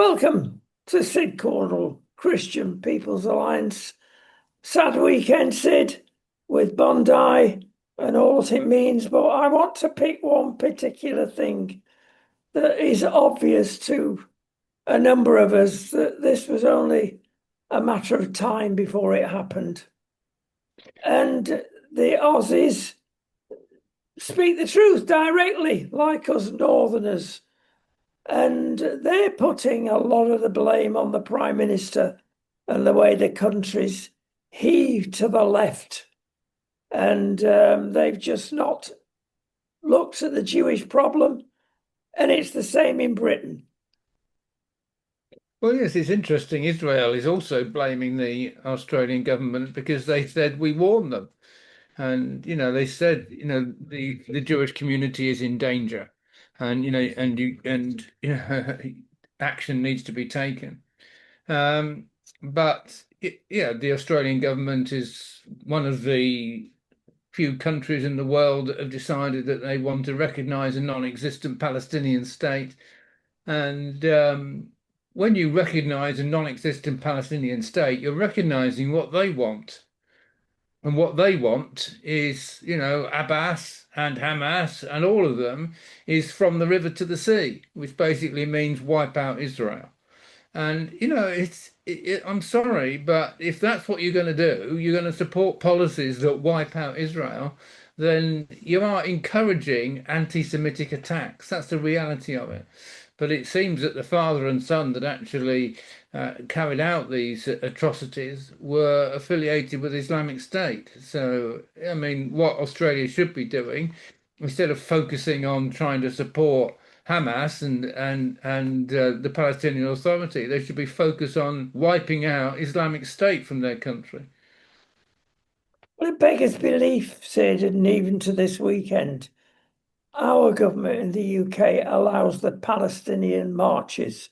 Welcome to Sid Cornell Christian People's Alliance. Sad weekend, Sid, with Bondi and all that it means, but I want to pick one particular thing that is obvious to a number of us that this was only a matter of time before it happened. And the Aussies speak the truth directly, like us Northerners. And they're putting a lot of the blame on the Prime Minister and the way the country's heaved to the left. And they've just not looked at the Jewish problem. And it's the same in Britain. Well, yes, it's interesting. Israel is also blaming the Australian government because they said we warned them. And, they said, the Jewish community is in danger and, action needs to be taken. But yeah, the Australian government is one of the few countries in the world that have decided that they want to recognize a non-existent Palestinian state. And when you recognize a non-existent Palestinian state, you're recognizing what they want. And what they want is, Abbas and Hamas and all of them is from the river to the sea, which basically means wipe out Israel. And, I'm sorry, but if that's what you're going to do, you're going to support policies that wipe out Israel, then you are encouraging anti-Semitic attacks. That's the reality of it. But it seems that the father and son that actually carried out these atrocities were affiliated with Islamic State. So, I mean, what Australia should be doing, instead of focusing on trying to support Hamas and the Palestinian Authority, they should be focused on wiping out Islamic State from their country. Well, it beggars belief, Sid, and even to this weekend, our government in the UK allows the Palestinian marches,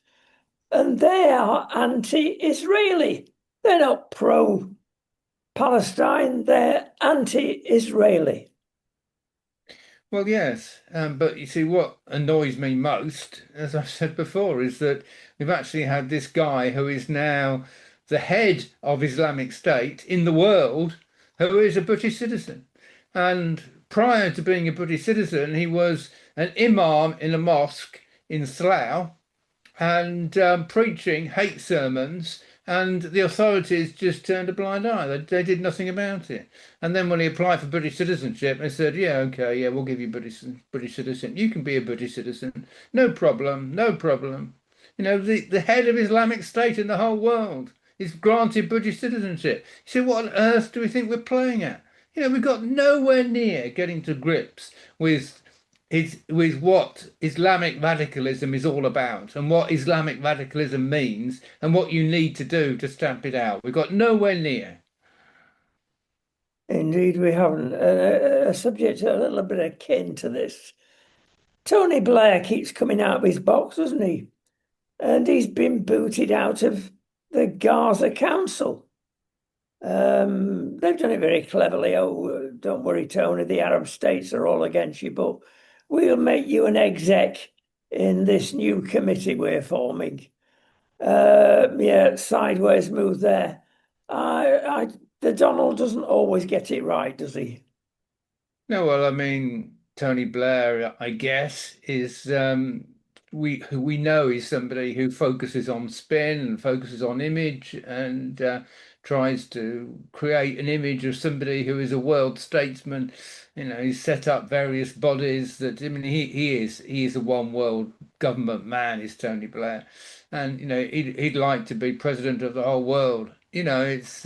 and they are anti-Israeli. They're not pro-Palestine, they're anti-Israeli. Well, yes, but you see, what annoys me most, as I've said before, is that we've actually had this guy who is now the head of Islamic State in the world, who is a British citizen. And prior to being a British citizen, he was an imam in a mosque in Slough and preaching hate sermons, and the authorities just turned a blind eye. They did nothing about it. And then when he applied for British citizenship, they said, "Yeah, okay, yeah, we'll give you British citizen. You can be a British citizen, no problem, no problem." The head of Islamic State in the whole world is granted British citizenship. You say, what on earth do we think we're playing at? We've got nowhere near getting to grips with with what Islamic radicalism is all about and what Islamic radicalism means and what you need to do to stamp it out. We've got nowhere near. Indeed, we haven't. A subject a little bit akin to this. Tony Blair keeps coming out of his box, doesn't he? And he's been booted out of the Gaza Council. They've done it very cleverly. Oh, don't worry, Tony, the Arab states are all against you, but we'll make you an exec in this new committee we're forming. Yeah, sideways move there. The Donald doesn't always get it right, does he? No, well, I mean, Tony Blair, I guess, is who we know is somebody who focuses on spin and focuses on image and tries to create an image of somebody who is a world statesman. He's set up various bodies that, I mean, he is a one world government man, is Tony Blair. And, he'd like to be president of the whole world. It's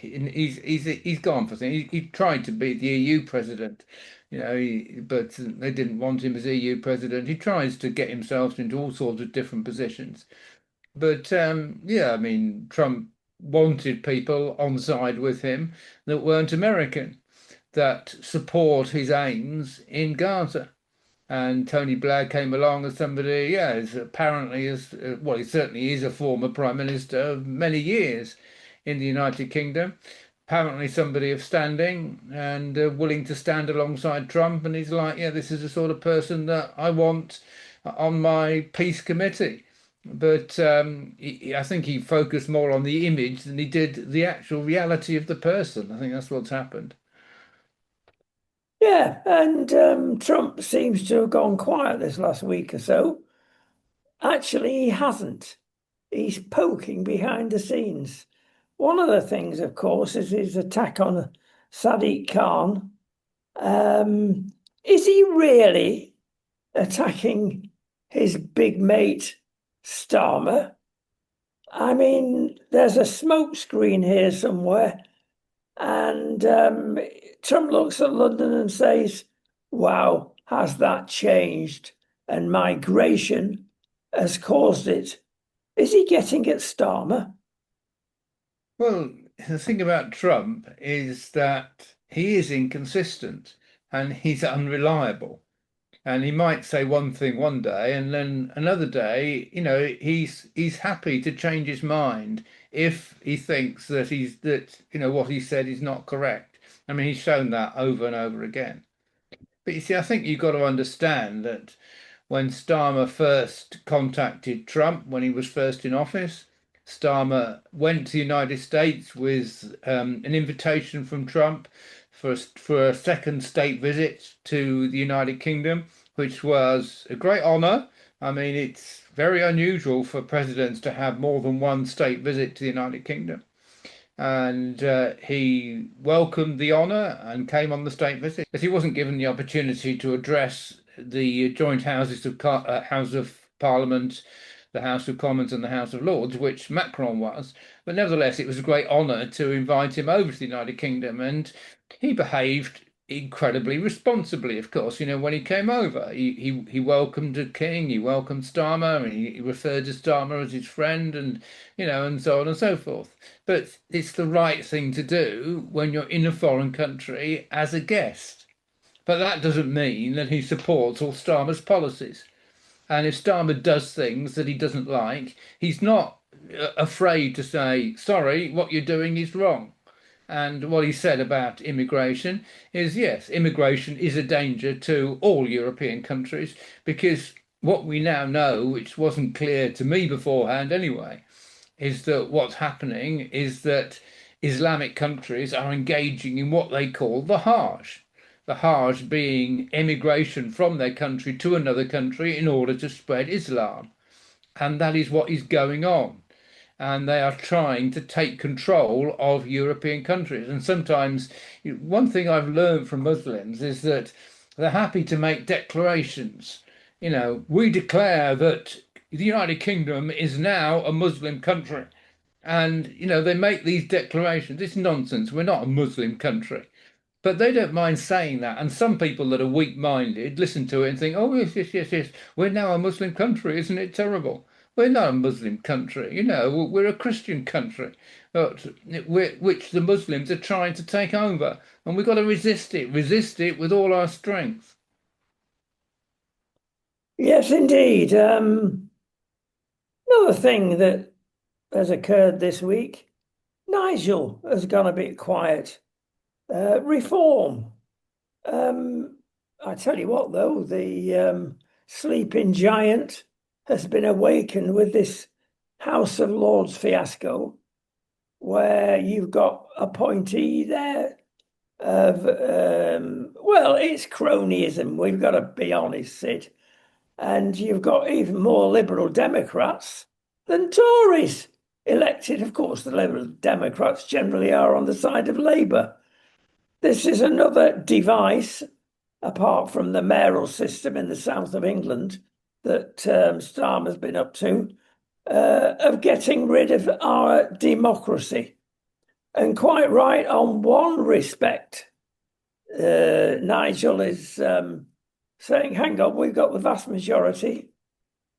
he's gone for things. He tried to be the EU president, but they didn't want him as EU president. He tries to get himself into all sorts of different positions. But yeah, I mean, Trump wanted people on side with him that weren't American, that support his aims in Gaza. And Tony Blair came along as somebody, yeah, is apparently as well, he certainly is a former prime minister of many years in the United Kingdom. Apparently, somebody of standing and willing to stand alongside Trump. And he's like, yeah, this is the sort of person that I want on my peace committee. but I think he focused more on the image than he did the actual reality of the person. I think that's what's happened. Yeah, and Trump seems to have gone quiet this last week or so. Actually, he hasn't. He's poking behind the scenes. One of the things, of course, is his attack on Sadiq Khan. Is he really attacking his big mate Starmer? I mean, there's a smokescreen here somewhere, and Trump looks at London and says, "Wow, has that changed?" And migration has caused it. Is he getting at Starmer? Well, the thing about Trump is that he is inconsistent and he's unreliable. And he might say one thing one day, and then another day, he's happy to change his mind if he thinks that what he said is not correct. I mean, he's shown that over and over again. But you see, I think you've got to understand that when Starmer first contacted Trump when he was first in office, Starmer went to the United States with an invitation from Trump for a second state visit to the United Kingdom, which was a great honor. I mean, it's very unusual for presidents to have more than one state visit to the United Kingdom, and he welcomed the honour and came on the state visit. But he wasn't given the opportunity to address the joint houses of House of Parliament, the House of Commons, and the House of Lords, which Macron was. But nevertheless, it was a great honour to invite him over to the United Kingdom, and he behaved incredibly responsibly, of course. When he came over, he welcomed the king, he welcomed Starmer, and he referred to Starmer as his friend, and so on and so forth. But it's the right thing to do when you're in a foreign country as a guest. But that doesn't mean that he supports all Starmer's policies. And if Starmer does things that he doesn't like, he's not afraid to say, sorry, what you're doing is wrong. And what he said about immigration is yes, immigration is a danger to all European countries because what we now know, which wasn't clear to me beforehand anyway, is that what's happening is that Islamic countries are engaging in what they call the Hajj. The Hajj being emigration from their country to another country in order to spread Islam. And that is what is going on. And they are trying to take control of European countries. And sometimes, one thing I've learned from Muslims is that they're happy to make declarations. We declare that the United Kingdom is now a Muslim country. And, they make these declarations. It's nonsense. We're not a Muslim country. But they don't mind saying that. And some people that are weak-minded listen to it and think, oh, yes, yes, yes, yes, we're now a Muslim country. Isn't it terrible? We're not a Muslim country. We're a Christian country, but which the Muslims are trying to take over. And we've got to resist it with all our strength. Yes, indeed. Another thing that has occurred this week, Nigel has gone a bit quiet. Reform. Um, I tell you what, though, the sleeping giant has been awakened with this House of Lords fiasco, where you've got appointee there of, well, it's cronyism. We've got to be honest, Sid. And you've got even more Liberal Democrats than Tories elected. Of course, the Liberal Democrats generally are on the side of Labour. This is another device, apart from the mayoral system in the south of England, that Starmer's been up to, of getting rid of our democracy. And quite right on one respect. Nigel is saying, hang on, we've got the vast majority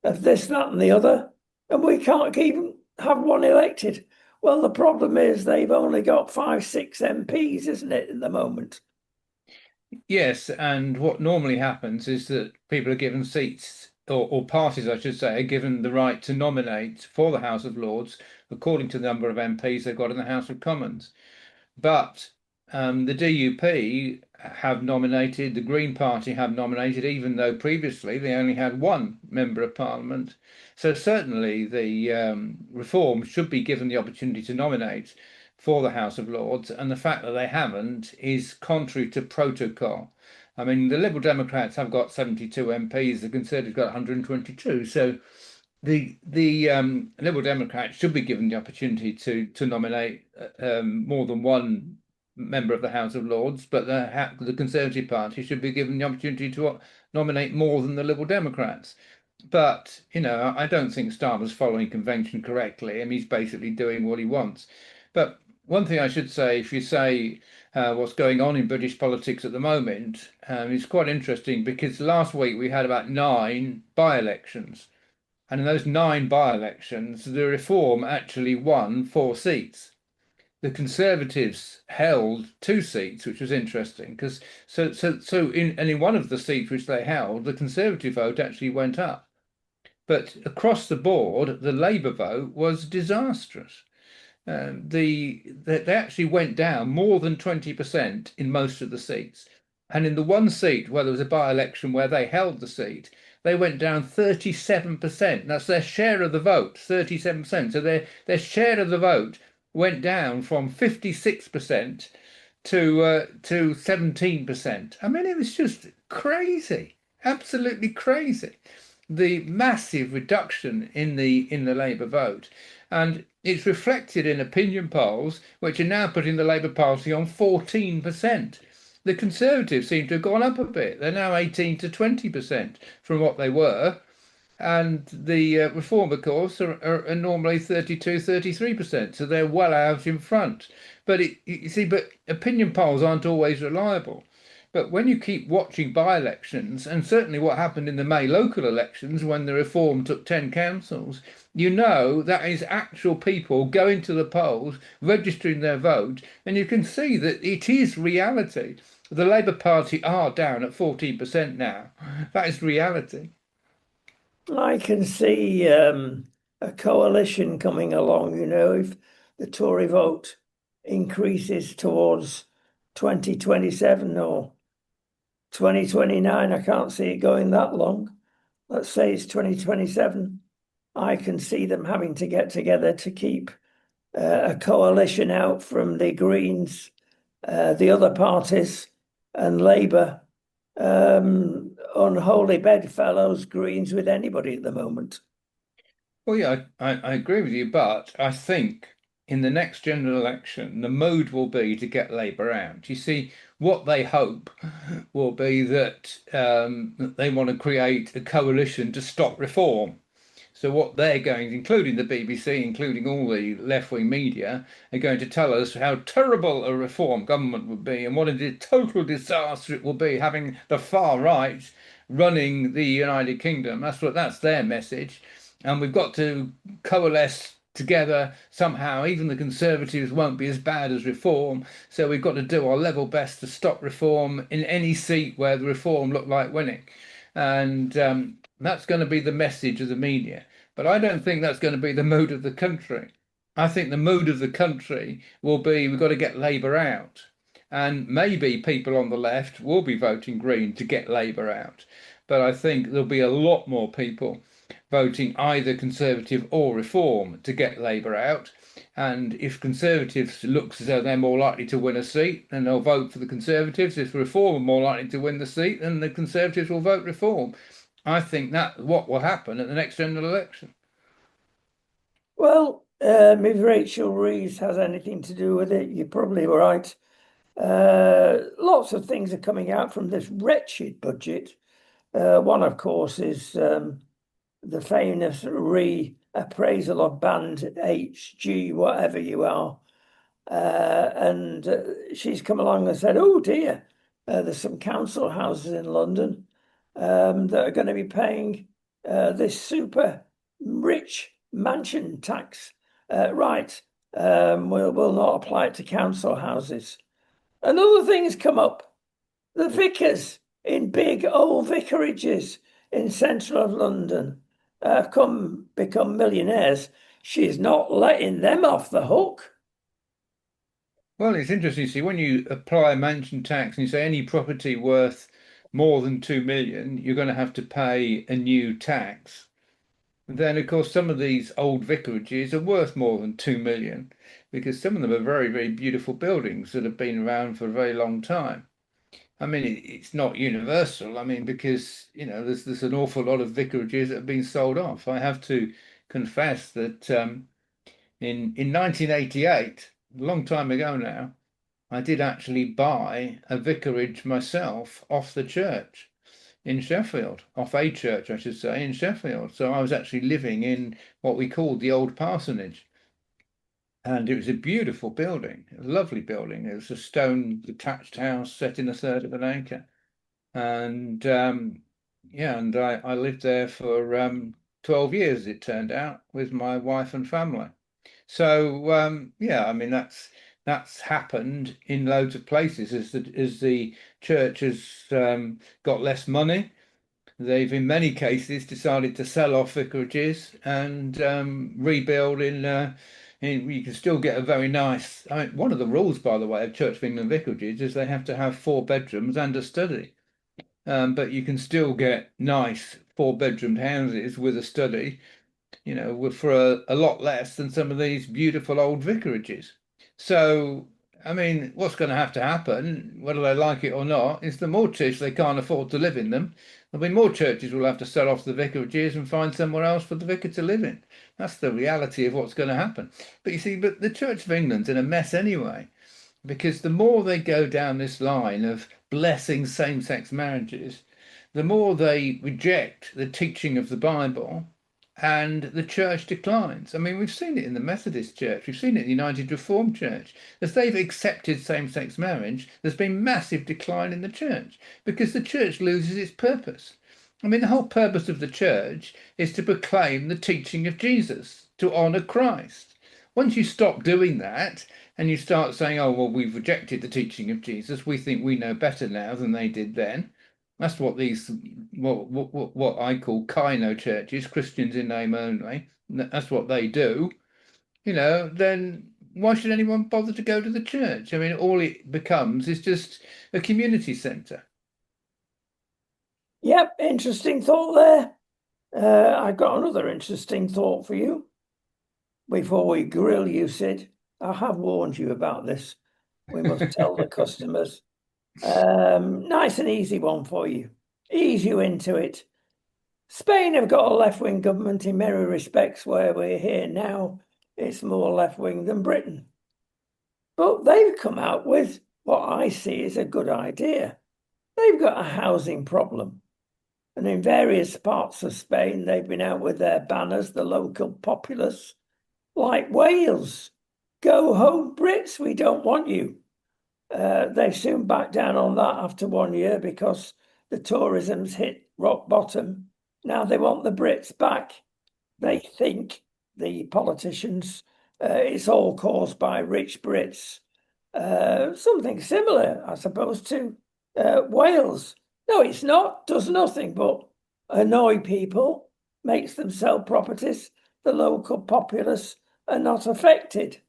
of this, that, and the other, and we can't even have one elected. Well, the problem is they've only got 5, 6 MPs, isn't it, at the moment? Yes, and what normally happens is that people are given seats, or parties, I should say, are given the right to nominate for the House of Lords according to the number of MPs they've got in the House of Commons. But The DUP have nominated, the Green Party have nominated, even though previously they only had one member of parliament. So certainly the Reform should be given the opportunity to nominate for the House of Lords, and the fact that they haven't is contrary to protocol. I mean, the Liberal Democrats have got 72 MPs, the Conservatives got 122. So the Liberal Democrats should be given the opportunity to nominate more than one member of the House of Lords, but the Conservative Party should be given the opportunity to nominate more than the Liberal Democrats. But I don't think Starmer's following convention correctly, and he's basically doing what he wants. But one thing I should say, if you say what's going on in British politics at the moment, it's quite interesting because last week we had about 9 by-elections. And in those 9 by-elections, the Reform actually won 4 seats. The Conservatives held 2 seats, which was interesting because in one of the seats which they held, the Conservative vote actually went up. But across the board, the Labour vote was disastrous. They actually went down more than 20% in most of the seats. And in the one seat where there was a by-election where they held the seat, they went down 37%. That's their share of the vote, 37%. So their share of the vote went down from 56% to 17%. I mean, it was just crazy, absolutely crazy. The massive reduction in the Labour vote. And it's reflected in opinion polls, which are now putting the Labour Party on 14%. The Conservatives seem to have gone up a bit. They're now 18 to 20% from what they were. And the Reform, of course, are normally 32, 33%. So they're well out in front. But you see, but opinion polls aren't always reliable. But when you keep watching by-elections, and certainly what happened in the May local elections when the Reform took 10 councils, you know that is actual people going to the polls, registering their vote, and you can see that it is reality. The Labour Party are down at 14% now. That is reality. I can see a coalition coming along, if the Tory vote increases towards 2027 or 2029. I can't see it going that long. Let's say it's 2027. I can see them having to get together to keep a coalition out from the Greens, the other parties, and Labour. Unholy bedfellows, Greens with anybody at the moment. Well, yeah, I agree with you, but I think in the next general election, the mood will be to get Labour out. You see, what they hope will be that they want to create a coalition to stop reform. So what they're going, including the BBC, including all the left-wing media, are going to tell us how terrible a reform government would be and what a total disaster it will be having the far right running the United Kingdom. That's their message. And we've got to coalesce together somehow. Even the Conservatives won't be as bad as Reform. So we've got to do our level best to stop Reform in any seat where the Reform look like winning. And that's going to be the message of the media. But I don't think that's going to be the mood of the country. I think the mood of the country will be we've got to get Labour out. And maybe people on the left will be voting Green to get Labour out. But I think there'll be a lot more people voting either Conservative or Reform to get Labour out. And if Conservatives looks as though they're more likely to win a seat, then they'll vote for the Conservatives. If Reform are more likely to win the seat, then the Conservatives will vote Reform. I think that what will happen at the next general election. Well, if Rachel Reeves has anything to do with it, you're probably right. Lots of things are coming out from this wretched budget. One, of course, is the famous reappraisal of band HG, whatever you are. And she's come along and said, oh dear, there's some council houses in London that are going to be paying this super rich mansion tax. Right, we'll not apply it to council houses. And other things come up. The vicars in big old vicarages in central of London become millionaires. She's not letting them off the hook. Well, it's interesting. See, when you apply a mansion tax and you say any property worth more than 2 million, you're going to have to pay a new tax. Then, of course, some of these old vicarages are worth more than 2 million because some of them are very, very beautiful buildings that have been around for a very long time. I mean, it's not universal. I mean, because, there's an awful lot of vicarages that have been sold off. I have to confess that in 1988, a long time ago now, I did actually buy a vicarage myself off the church in Sheffield, off a church, I should say, in Sheffield. So I was actually living in what we called the old parsonage. And it was a beautiful building, a lovely building. It was a stone detached house set in a third of an acre. And yeah, and I lived there for 12 years, it turned out, with my wife and family. So yeah, I mean that's happened in loads of places as the church has got less money. They've in many cases decided to sell off vicarages and rebuild in. You can still get a very nice. I mean, one of the rules, by the way, of Church of England vicarages is they have to have 4 bedrooms and a study. But you can still get nice 4 bedroomed houses with a study, for a lot less than some of these beautiful old vicarages. So, I mean, what's going to happen, whether they like it or not, is the more churches they can't afford to live in them, there'll be more churches will have to sell off the vicarages and find somewhere else for the vicar to live in. That's the reality of what's going to happen. But you see, but the Church of England's in a mess anyway, because the more they go down this line of blessing same-sex marriages, the more they reject the teaching of the Bible and the church declines. I mean, we've seen it in the Methodist Church, we've seen it in the United Reformed Church. As they've accepted same-sex marriage, there's been massive decline in the church because the church loses its purpose. I mean, the whole purpose of the church is to proclaim the teaching of Jesus, to honor Christ. Once you stop doing that and you start saying, oh, well, we've rejected the teaching of Jesus, we think we know better now than they did then. That's what these what I call Kino churches, Christians in name only. That's what they do. Then why should anyone bother to go to the church? I mean, all it becomes is just a community centre. Yep, interesting thought there. I've got another interesting thought for you. Before we grill you, Sid, I have warned you about this. We must tell the customers. Nice and easy one for you. Ease you into it. Spain have got a left-wing government in many respects. Where we're here now, it's more left-wing than Britain. But they've come out with what I see is a good idea. They've got a housing problem. And in various parts of Spain, they've been out with their banners, the local populace, like Wales. Go home, Brits, we don't want you. They soon backed down on that after 1 year because the tourism's hit rock bottom. Now they want the Brits back. They think, the politicians, it's all caused by rich Brits. Something similar, I suppose, to Wales. No, it's not, does nothing but annoy people, makes them sell properties. The local populace are not affected.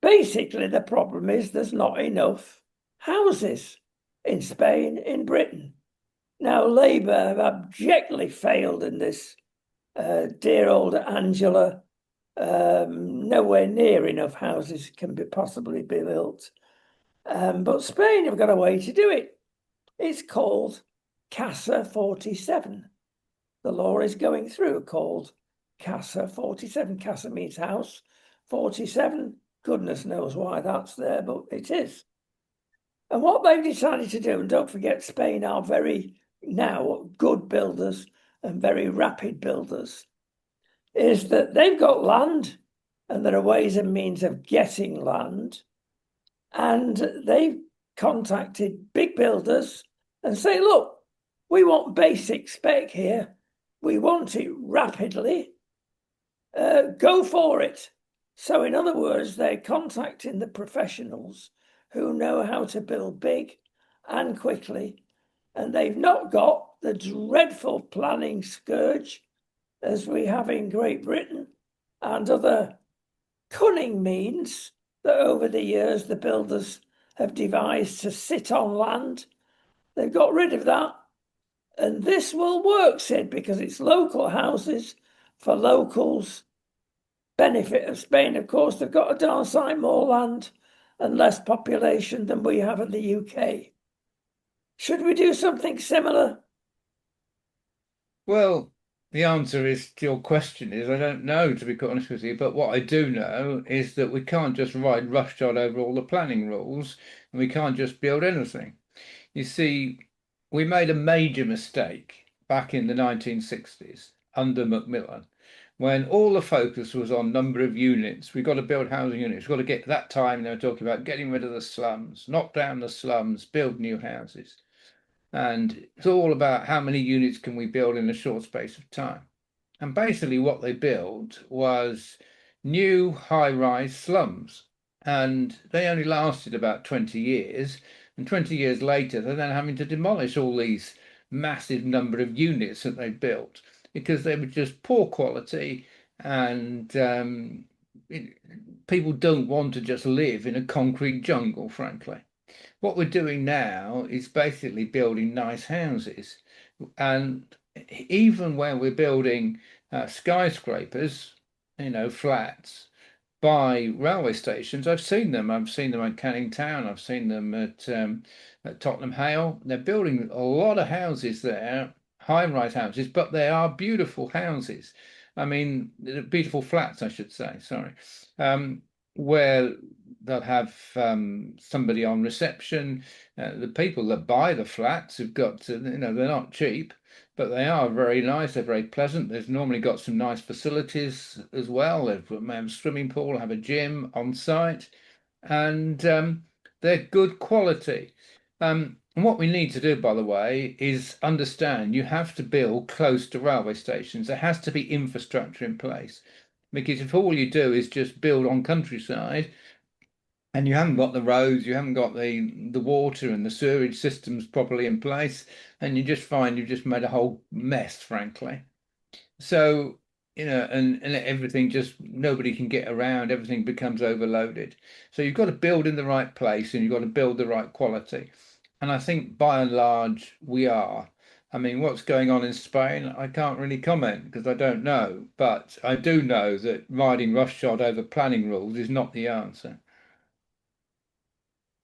Basically, the problem is there's not enough houses in Spain, in Britain. Now, Labour have abjectly failed in this. Dear old Angela, nowhere near enough houses can possibly be built. But Spain have got a way to do it. It's called Casa 47. The law is going through called Casa 47. Casa means house. 47, goodness knows why that's there, but it is. And what they've decided to do, and don't forget, Spain are very now good builders and very rapid builders, is that they've got land and there are ways and means of getting land. And they've contacted big builders and say, look, we want basic spec here. We want it rapidly. Go for it. So in other words, they're contacting the professionals who know how to build big and quickly. And they've not got the dreadful planning scourge as we have in Great Britain and other cunning means that over the years the builders have devised to sit on land. They've got rid of that. And this will work, Sid, because it's local houses for locals. Benefit of Spain, of course, they've got a darn sight more land and less population than we have in the UK. Should we do something similar? Well, the answer is to your question is I don't know, to be quite honest with you. But what I do know is that we can't just ride roughshod over all the planning rules, and we can't just build anything. You see, we made a major mistake back in the 1960s under Macmillan, when all the focus was on number of units. We've got to build housing units. We've got to get that time they were talking about getting rid of the slums, knock down the slums, build new houses. And it's all about how many units can we build in a short space of time. And basically what they built was new high-rise slums. And they only lasted about 20 years. And 20 years later, they're then having to demolish all these massive number of units that they built because they were just poor quality and people don't want to just live in a concrete jungle, frankly. What we're doing now is basically building nice houses. And even where we're building skyscrapers, flats by railway stations, I've seen them. I've seen them at Canning Town. I've seen them at Tottenham Hale. They're building a lot of houses there, high-rise houses, but they are beautiful houses. I mean, beautiful flats, I should say. Sorry, where they'll have somebody on reception. The people that buy the flats have got to, they're not cheap, but they are very nice. They're very pleasant. They've normally got some nice facilities as well. They've have a swimming pool, have a gym on site, and they're good quality. And what we need to do, by the way, is understand you have to build close to railway stations. There has to be infrastructure in place. Because if all you do is just build on countryside, and you haven't got the roads, you haven't got the water and the sewerage systems properly in place, and you just find you've just made a whole mess, frankly. So, and everything just nobody can get around, everything becomes overloaded. So you've got to build in the right place and you've got to build the right quality. And I think by and large we are. I mean, what's going on in Spain, I can't really comment because I don't know. But I do know that riding roughshod over planning rules is not the answer.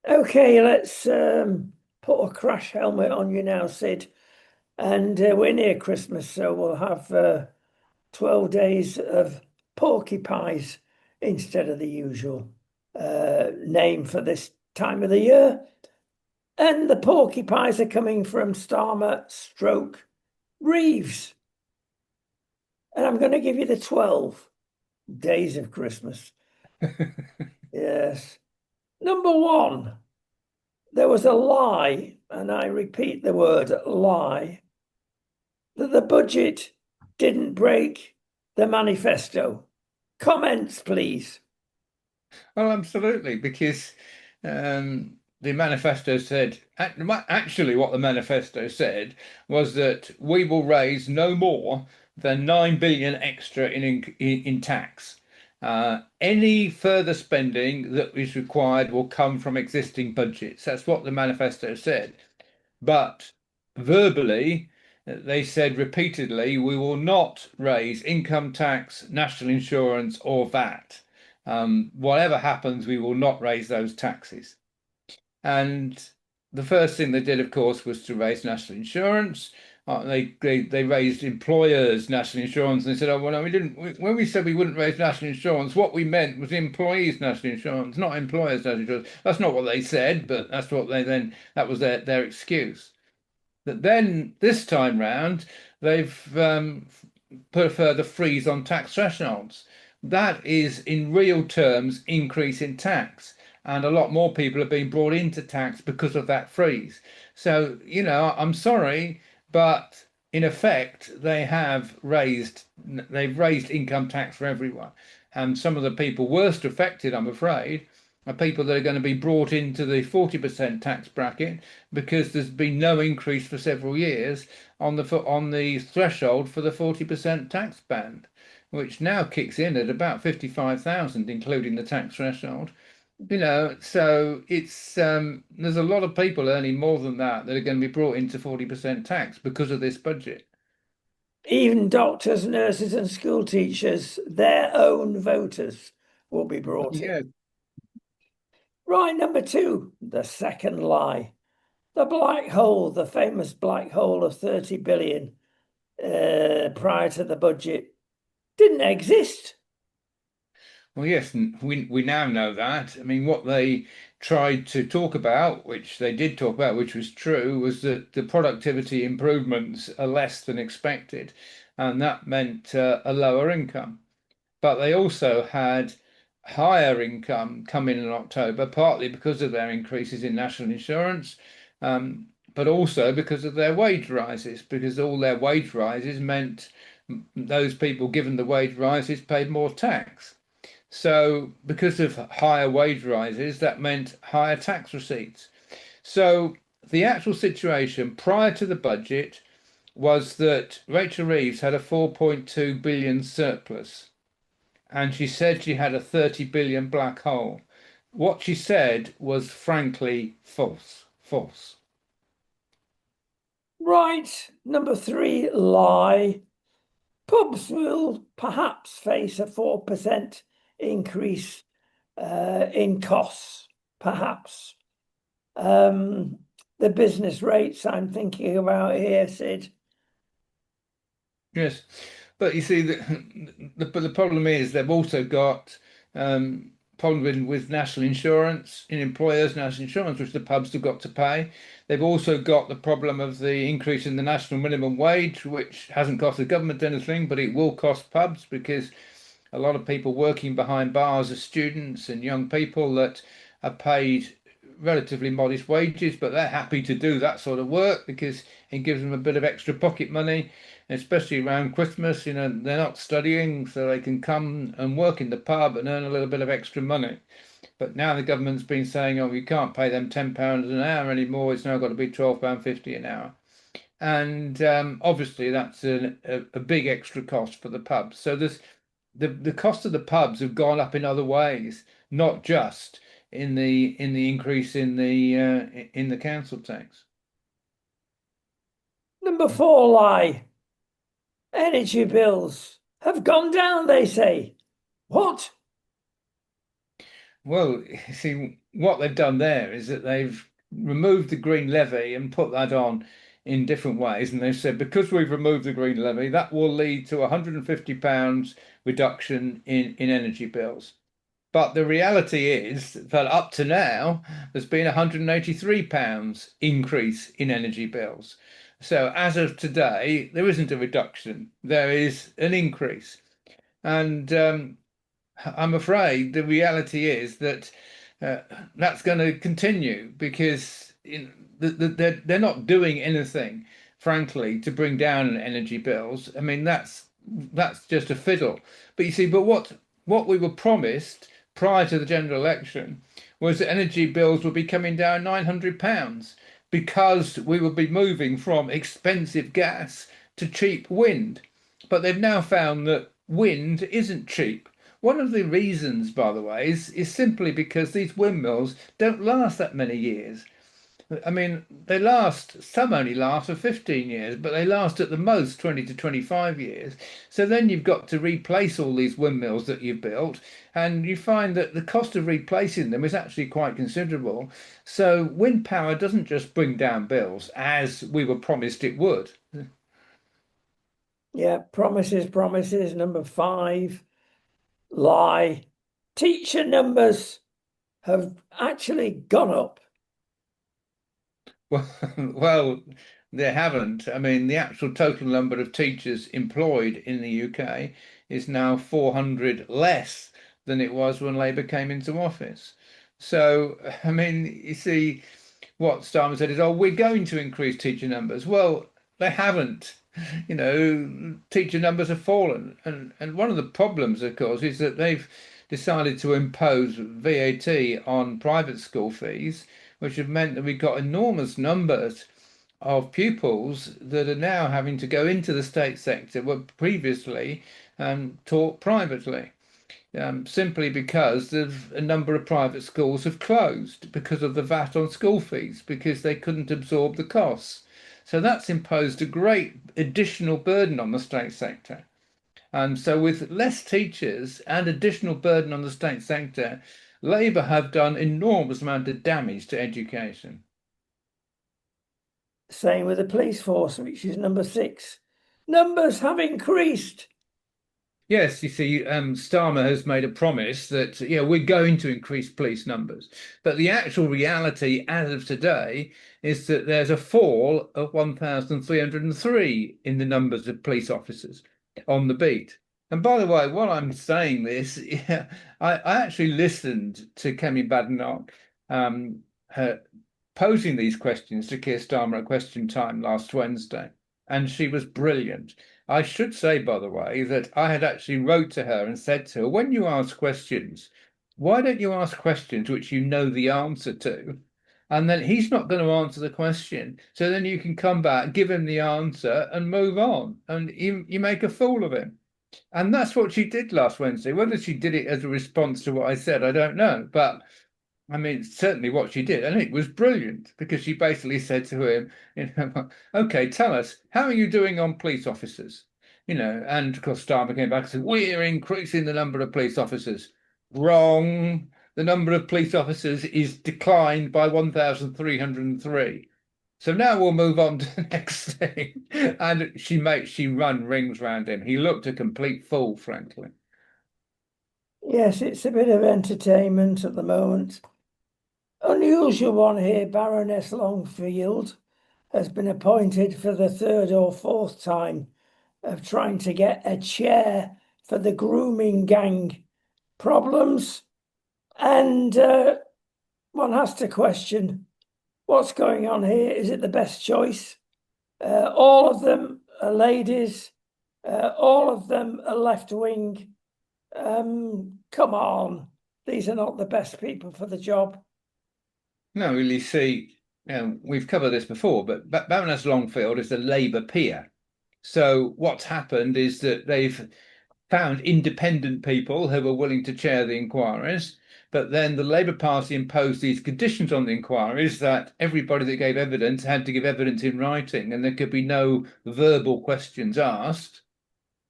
Okay, let's put a crash helmet on you now, Sid. And we're near Christmas, so we'll have 12 days of porcupines instead of the usual name for this time of the year. And the porcupines are coming from Starmer stroke Reeves. And I'm going to give you the 12 days of Christmas. Yes. Number one, there was a lie, and I repeat the word lie, that the budget didn't break the manifesto. Comments, please. Oh, absolutely, because the manifesto said, actually, what the manifesto said was that we will raise no more than 9 billion extra in tax. Any further spending that is required will come from existing budgets. That's what the manifesto said. But verbally, they said repeatedly, we will not raise income tax, national insurance, or VAT. Whatever happens, we will not raise those taxes. And the first thing they did, of course, was to raise national insurance. They raised employers' national insurance, and they said, "Oh well, no, we didn't. When we said we wouldn't raise national insurance, what we meant was employees' national insurance, not employers' national insurance." That's not what they said, but that's what that was their excuse. That then this time round, they've put a further freeze on tax thresholds. That is, in real terms, increase in tax. And a lot more people are being brought into tax because of that freeze. So, I'm sorry, but in effect, they've raised income tax for everyone. And some of the people worst affected, I'm afraid, are people that are going to be brought into the 40% tax bracket because there's been no increase for several years on the threshold for the 40% tax band, which now kicks in at about 55,000, including the tax threshold. So it's there's a lot of people earning more than that are going to be brought into 40% tax because of this budget. Even doctors, nurses, and school teachers, their own voters, will be brought in. Yeah. Right, number two, the second lie. The black hole, the famous black hole of 30 billion prior to the budget, didn't exist. Well, yes, and we now know that. I mean, what they tried to talk about, which they did talk about, which was true, was that the productivity improvements are less than expected, and that meant a lower income. But they also had higher income come in October, partly because of their increases in national insurance, but also because of their wage rises, because all their wage rises meant those people given the wage rises paid more tax. So, because of higher wage rises, that meant higher tax receipts. So, the actual situation prior to the budget was that Rachel Reeves had a 4.2 billion surplus, and she said she had a 30 billion black hole. What she said was frankly false. False. Right, number three, lie. Pubs will perhaps face a 4% increase in costs, perhaps. Um, the business rates I'm thinking about here, Sid. Yes, but you see, the problem is they've also got problem with national insurance in employers' national insurance, which the pubs have got to pay. They've also got the problem of the increase in the national minimum wage, which hasn't cost the government anything, but it will cost pubs because a lot of people working behind bars are students and young people that are paid relatively modest wages, but they're happy to do that sort of work because it gives them a bit of extra pocket money, especially around Christmas. They're not studying, so they can come and work in the pub and earn a little bit of extra money. But now the government's been saying, oh, you can't pay them £10 an hour anymore. It's now got to be £12.50 an hour. And obviously, that's a big extra cost for the pubs. So the cost of the pubs have gone up in other ways, not just in the increase in the council tax. Number four, lie. Energy bills have gone down, they say. What? Well, you see, what they've done there is that they've removed the green levy and put that on in different ways. And they've said because we've removed the green levy, that will lead to £150 reduction in energy bills. But the reality is that up to now, there's been £183 increase in energy bills. So as of today, there isn't a reduction, there is an increase. And I'm afraid the reality is that uh, that's going to continue because they're not doing anything, frankly, to bring down energy bills. I mean, that's just a fiddle. But you see, what we were promised prior to the general election was that energy bills would be coming down £900 because we would be moving from expensive gas to cheap wind. But they've now found that wind isn't cheap. One of the reasons, by the way, is simply because these windmills don't last that many years. I mean, some only last for 15 years, but they last at the most 20 to 25 years. So then you've got to replace all these windmills that you've built, and you find that the cost of replacing them is actually quite considerable. So wind power doesn't just bring down bills, as we were promised it would. Yeah, promises, promises. Number five, lie. Teacher numbers have actually gone up. Well, well, they haven't. I mean, the actual total number of teachers employed in the UK is now 400 less than it was when Labour came into office. So, I mean, you see, what Starmer said is, oh, we're going to increase teacher numbers. Well, they haven't. Teacher numbers have fallen. And one of the problems, of course, is that they've decided to impose VAT on private school fees, which have meant that we've got enormous numbers of pupils that are now having to go into the state sector were previously taught privately. simply because of a number of private schools have closed because of the VAT on school fees, because they couldn't absorb the costs. So that's imposed a great additional burden on the state sector. And so, with less teachers and additional burden on the state sector, Labour have done enormous amount of damage to education. Same with the police force, which is number 6. Numbers have increased. Yes, you see, Starmer has made a promise that we're going to increase police numbers, but the actual reality as of today is that there's a fall of 1,303 in the numbers of police officers on the beat. And by the way, while I'm saying this, I actually listened to Kemi Badenoch her posing these questions to Keir Starmer at Question Time last Wednesday, and she was brilliant. I should say, by the way, that I had actually wrote to her and said to her, when you ask questions, why don't you ask questions which you know the answer to? And then he's not going to answer the question. So then you can come back, give him the answer and move on. And you make a fool of him. And that's what she did last Wednesday. Whether she did it as a response to what I said, I don't know. But I mean, certainly what she did, and it was brilliant because she basically said to him, okay, tell us, how are you doing on police officers? And of course, Starmer came back and said, we're increasing the number of police officers. Wrong. The number of police officers is declined by 1,303. So now we'll move on to the next thing. And she run rings round him. He looked a complete fool, frankly. Yes, it's a bit of entertainment at the moment. Unusual one here, Baroness Longfield has been appointed for the 3rd or 4th time of trying to get a chair for the grooming gang problems. And one has to question what's going on here. Is it the best choice? All of them are ladies, all of them are left wing. Come on, these are not the best people for the job. No, really see, we've covered this before, but Baroness Longfield is a Labour peer. So what's happened is that they've found independent people who are willing to chair the inquiries, but then the Labour Party imposed these conditions on the inquiries that everybody that gave evidence had to give evidence in writing and there could be no verbal questions asked.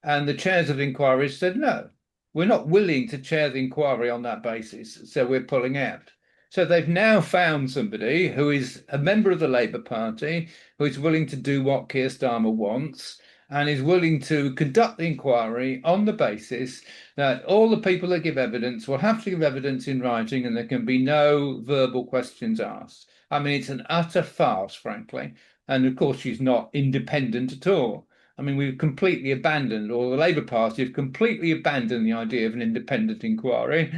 And the chairs of the inquiries said, no, we're not willing to chair the inquiry on that basis, so we're pulling out. So they've now found somebody who is a member of the Labour Party, who is willing to do what Keir Starmer wants, and is willing to conduct the inquiry on the basis that all the people that give evidence will have to give evidence in writing and there can be no verbal questions asked. I mean, it's an utter farce, frankly. And of course, she's not independent at all. I mean, we've completely abandoned, or the Labour Party have completely abandoned the idea of an independent inquiry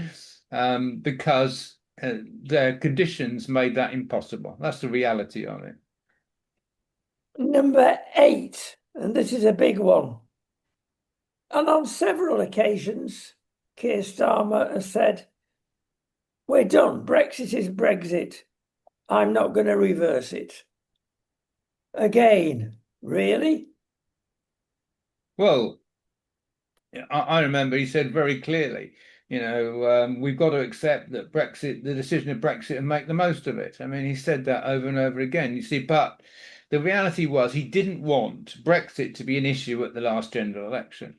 because their conditions made that impossible. That's the reality of it. Number 8, and this is a big one. And on several occasions, Keir Starmer has said, we're done. Brexit is Brexit. I'm not going to reverse it. Again, really? Well, I remember he said very clearly, we've got to accept that Brexit, the decision of Brexit, and make the most of it. I mean, he said that over and over again. You see, but the reality was he didn't want Brexit to be an issue at the last general election,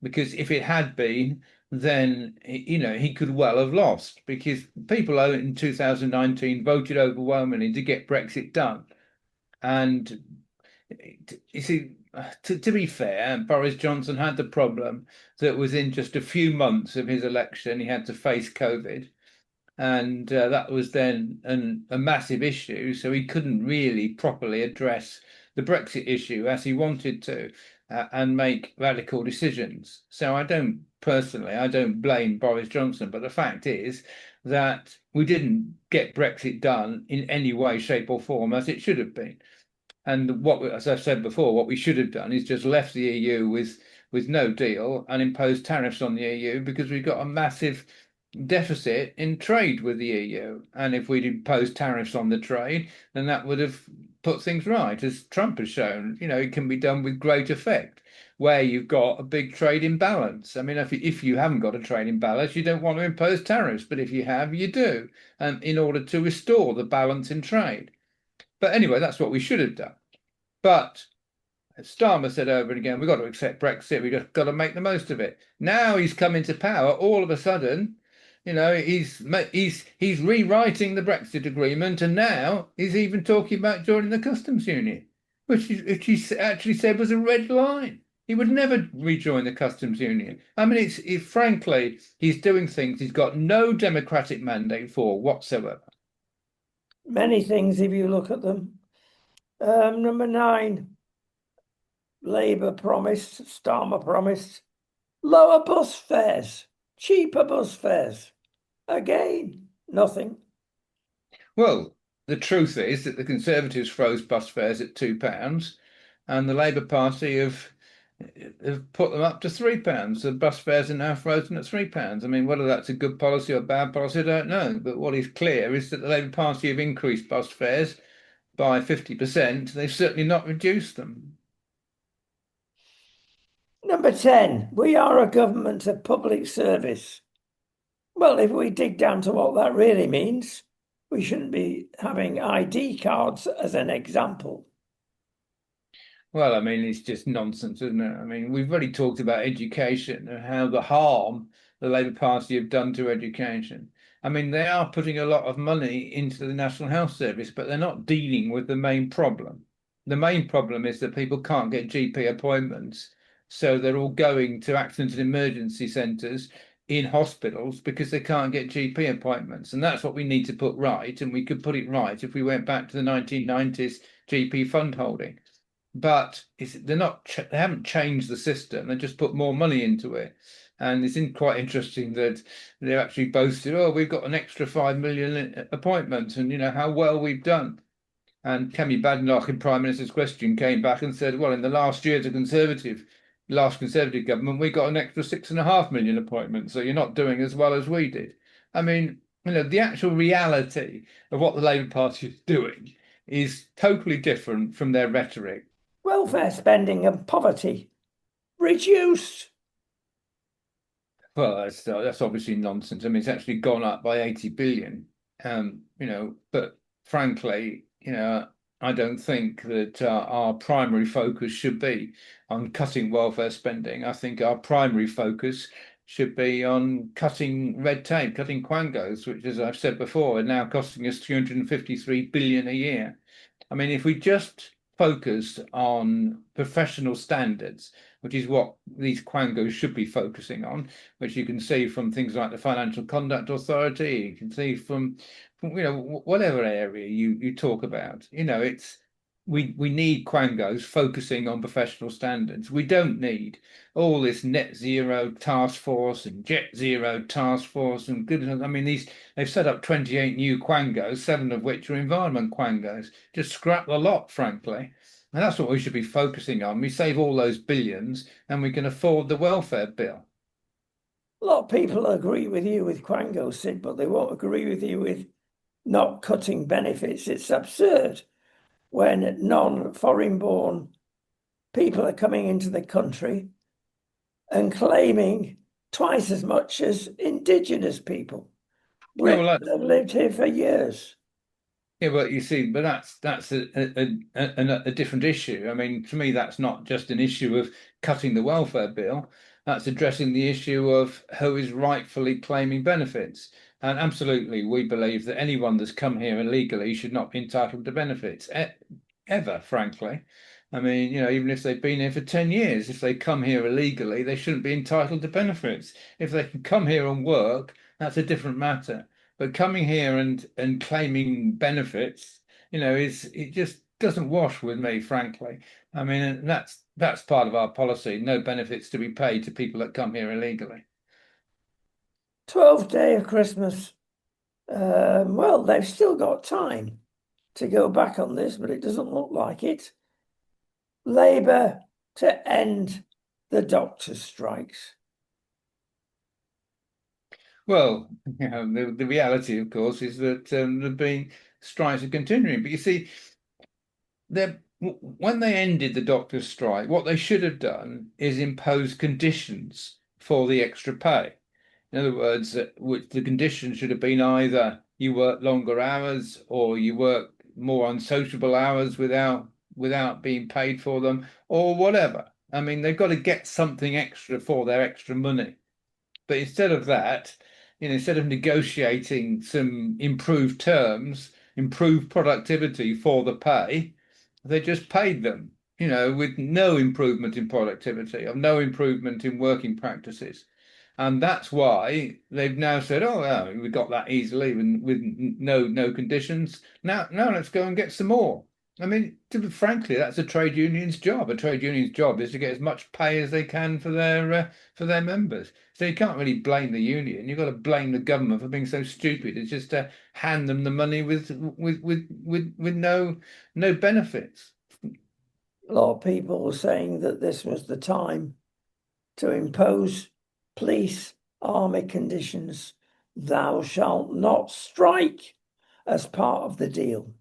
because if it had been, then he could well have lost because people in 2019 voted overwhelmingly to get Brexit done. And you see, to be fair, Boris Johnson had the problem that within just a few months of his election, he had to face COVID. And that was then a massive issue. So he couldn't really properly address the Brexit issue as he wanted to and make radical decisions. So I don't blame Boris Johnson, but the fact is that we didn't get Brexit done in any way, shape, or form as it should have been. And as I've said before, what we should have done is just left the EU with no deal and imposed tariffs on the EU because we've got a massive deficit in trade with the EU. And if we'd imposed tariffs on the trade, then that would have put things right, as Trump has shown. It can be done with great effect. where you've got a big trade imbalance. I mean, if you haven't got a trade imbalance, you don't want to impose tariffs, but if you have, you do, in order to restore the balance in trade. But anyway, that's what we should have done. But as Starmer said over and again, we've got to accept Brexit. We've got to make the most of it. Now he's come into power. All of a sudden, he's rewriting the Brexit agreement, and now he's even talking about joining the customs union, which he actually said was a red line. He would never rejoin the customs union. I mean, frankly, he's doing things he's got no democratic mandate for whatsoever. Many things, if you look at them. Number 9, Labour promised, Starmer promised, lower bus fares, cheaper bus fares. Again, nothing. Well, the truth is that the Conservatives froze bus fares at £2, and the Labour Party have put them up to £3. The bus fares are now frozen at £3. I mean, whether that's a good policy or bad policy, I don't know. But what is clear is that the Labour Party have increased bus fares by 50%. They've certainly not reduced them. Number 10, we are a government of public service. Well, if we dig down to what that really means, we shouldn't be having ID cards as an example. Well, I mean, it's just nonsense, isn't it? I mean, we've already talked about education and how the harm the Labour Party have done to education. I mean, they are putting a lot of money into the National Health Service, but they're not dealing with the main problem. The main problem is that people can't get GP appointments, so they're all going to accident and emergency centres in hospitals because they can't get GP appointments. And that's what we need to put right. And we could put it right if we went back to the 1990s GP fund holding. But they haven't changed the system. They just put more money into it. And it's quite interesting that they actually boasted, oh, we've got an extra 5 million appointments, and how well we've done. And Kemi Badenoch in Prime Minister's question came back and said, well, in the last year, last Conservative government, we got an extra 6.5 million appointments. So you're not doing as well as we did. I mean, the actual reality of what the Labour Party is doing is totally different from their rhetoric. Welfare spending and poverty reduced. Well, that's obviously nonsense. I mean, it's actually gone up by 80 billion. But frankly, I don't think that our primary focus should be on cutting welfare spending. I think our primary focus should be on cutting red tape, cutting quangos, which, as I've said before, are now costing us 253 billion a year. I mean, if we just focus on professional standards, which is what these quangos should be focusing on, which you can see from things like the Financial Conduct Authority, you can see from whatever area you talk about. We need quangos focusing on professional standards. We don't need all this net zero task force and jet zero task force and goodness. I mean, they've set up 28 new quangos, 7 of which are environment quangos. Just scrap the lot, frankly. And that's what we should be focusing on. We save all those billions and we can afford the welfare bill. A lot of people agree with you with Quango, Sid, but they won't agree with you with not cutting benefits. It's absurd when non-foreign born people are coming into the country and claiming twice as much as indigenous people. Have lived here for years. Yeah, but you see, but that's a different issue. I mean, to me, that's not just an issue of cutting the welfare bill. That's addressing the issue of who is rightfully claiming benefits. And absolutely, we believe that anyone that's come here illegally should not be entitled to benefits ever, frankly. I mean, even if they've been here for 10 years, if they come here illegally, they shouldn't be entitled to benefits. If they can come here and work, that's a different matter. But coming here and claiming benefits, it just doesn't wash with me, frankly. I mean, that's part of our policy. No benefits to be paid to people that come here illegally. 12th day of Christmas. Well, they've still got time to go back on this, but it doesn't look like it. Labour to end the doctors' strikes. Well, the reality, of course, is that strikes are continuing. But you see, they're when they ended the doctor's strike, what they should have done is impose conditions for the extra pay. In other words, which the conditions should have been either you work longer hours or you work more unsociable hours without being paid for them or whatever. I mean, they've got to get something extra for their extra money. But instead of that, instead of negotiating some improved terms, improved productivity for the pay, they just paid them, with no improvement in productivity or no improvement in working practices. And that's why they've now said, "Oh, yeah, we got that easily with no conditions. Now let's go and get some more." I mean, to be frankly, that's a trade union's job. A trade union's job is to get as much pay as they can for their members. So you can't really blame the union. You've got to blame the government for being so stupid. It's just to hand them the money with no benefits. A lot of people were saying that this was the time to impose police army conditions. Thou shalt not strike as part of the deal.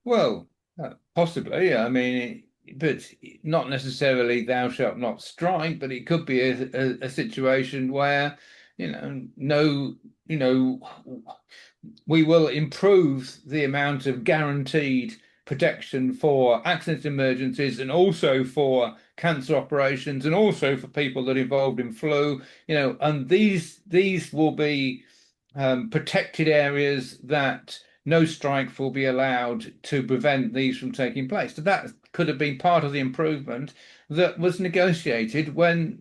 Well, possibly. I mean, but not necessarily thou shalt not strike, but it could be a situation where, no, we will improve the amount of guaranteed protection for accident emergencies and also for cancer operations and also for people that are involved in flu, and these will be protected areas that no strike will be allowed to prevent these from taking place. So that could have been part of the improvement that was negotiated when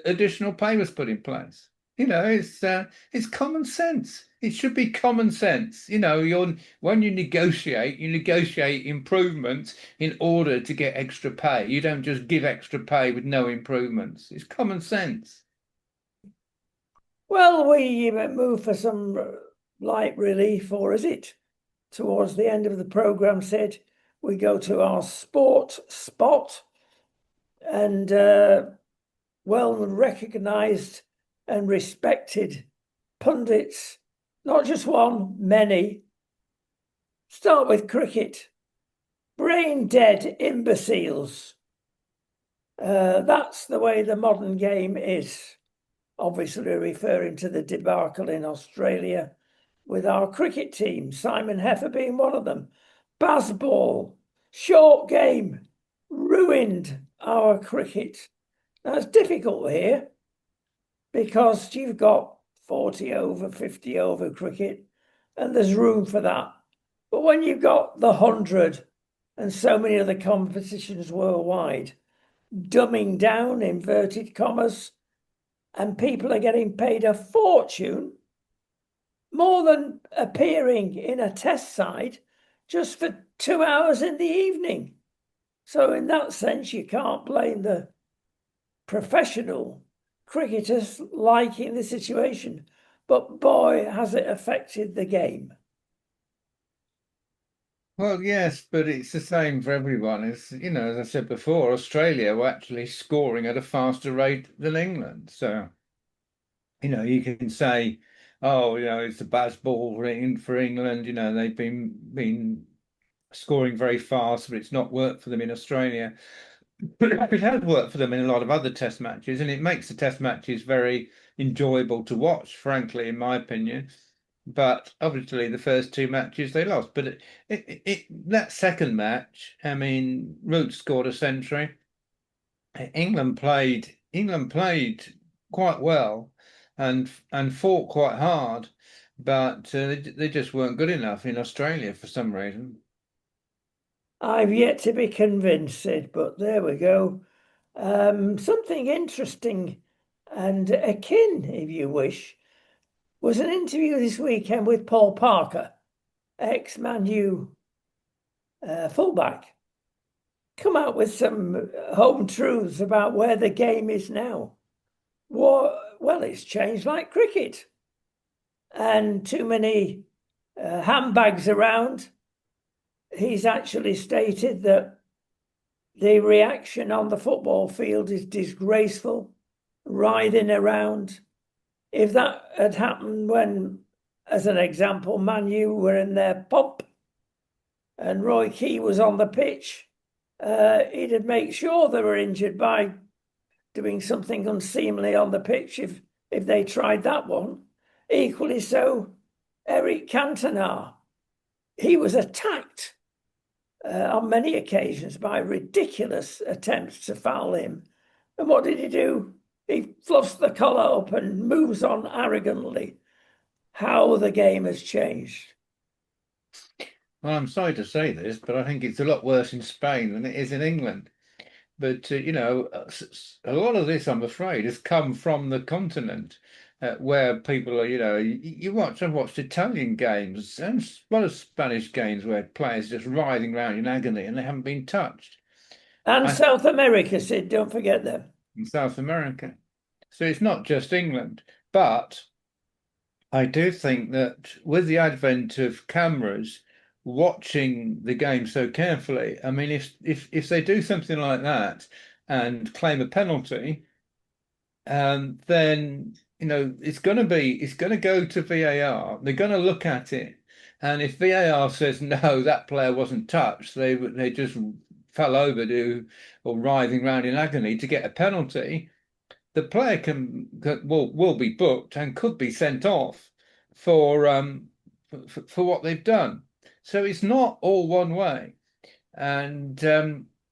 additional pay was put in place. It's common sense. It should be common sense. When you negotiate improvements in order to get extra pay. You don't just give extra pay with no improvements. It's common sense. Well, we move for some light relief, or is it? Towards the end of the programme, said we go to our sport spot, and well recognised and respected pundits, not just one, many. Start with cricket. Brain dead imbeciles. That's the way the modern game is. Obviously referring to the debacle in Australia with our cricket team, Simon Heffer being one of them. Bazball, short game, ruined our cricket. That's difficult here because you've got 40 over, 50 over cricket, and there's room for that. But when you've got the 100 and so many other competitions worldwide, dumbing down, inverted commas, and people are getting paid a fortune, more than appearing in a test side, just for 2 hours in the evening. So in that sense, you can't blame the professional cricketers liking the situation. But boy, has it affected the game. Well, yes, but it's the same for everyone. As I said before, Australia were actually scoring at a faster rate than England. So, you can say, oh, it's a bad ball for England. They've been scoring very fast, but it's not worked for them in Australia. But it has worked for them in a lot of other test matches, and it makes the test matches very enjoyable to watch, frankly, in my opinion. But obviously, the first two matches they lost. But that second match, I mean, Root scored a century. England played quite well and fought quite hard, but they just weren't good enough in Australia for some reason. I've yet to be convinced, Sid, but there we go. Something interesting and akin, if you wish, was an interview this weekend with Paul Parker, ex-Man U fullback. Come out with some home truths about where the game is now. Well, it's changed like cricket, and too many handbags around. He's actually stated that the reaction on the football field is disgraceful, writhing around. If that had happened when, as an example, Man U were in their pump, and Roy Keane was on the pitch, he'd make sure they were injured by doing something unseemly on the pitch if they tried that one. Equally so, Eric Cantona, he was attacked on many occasions by ridiculous attempts to foul him. And what did he do? He fluffs the collar up and moves on arrogantly. How the game has changed. Well, I'm sorry to say this, but I think it's a lot worse in Spain than it is in England. But a lot of this, I'm afraid, has come from the continent, where people are, I've watched Italian games and as well as Spanish games where players just writhing around in agony and they haven't been touched. And I South America, Sid, don't forget them. in South America. So it's not just England, but I do think that with the advent of cameras watching the game so carefully, I mean, if they do something like that and claim a penalty, then it's going to go to VAR. They're going to look at it, and if VAR says no, that player wasn't touched, they just fell over or writhing around in agony to get a penalty, the player will be booked and could be sent off for what they've done. So it's not all one way. And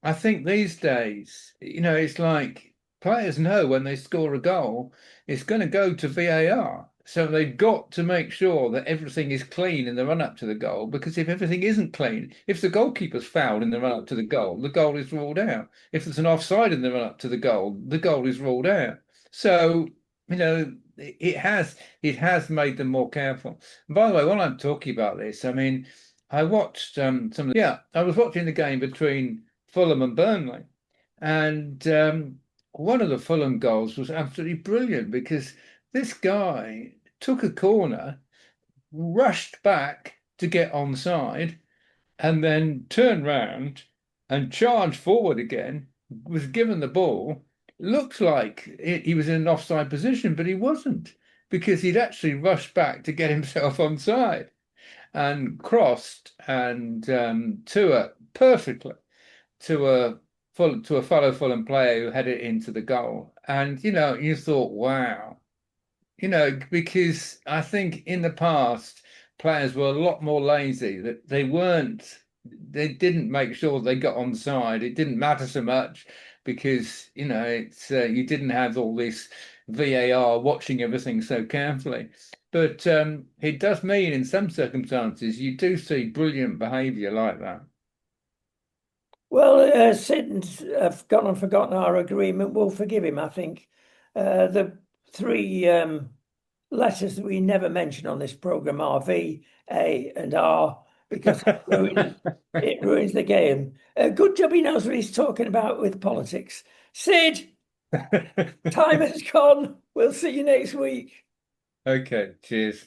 I think these days, it's like players know when they score a goal, it's going to go to VAR. So they've got to make sure that everything is clean in the run up to the goal, because if everything isn't clean, if the goalkeeper's fouled in the run up to the goal is ruled out. If there's an offside in the run up to the goal is ruled out. So, it has made them more careful. And by the way, while I'm talking about this, I mean, I watched I was watching the game between Fulham and Burnley, and one of the Fulham goals was absolutely brilliant because this guy took a corner, rushed back to get onside, and then turned round and charged forward again, was given the ball. Looked like he was in an offside position, but he wasn't, because he'd actually rushed back to get himself onside and crossed and to it perfectly to a fellow Fulham player who had it into the goal. And you thought, wow, because I think in the past players were a lot more lazy, that they didn't make sure they got onside. It didn't matter so much because it's you didn't have all this VAR watching everything so carefully. But it does mean in some circumstances you do see brilliant behaviour like that. Well, Sid have gone and forgotten our agreement. We'll forgive him, I think. The three letters that we never mention on this program are V, A, and R, because it ruins the game. Good job he knows what he's talking about with politics. Sid, time has gone. We'll see you next week. Okay, cheers.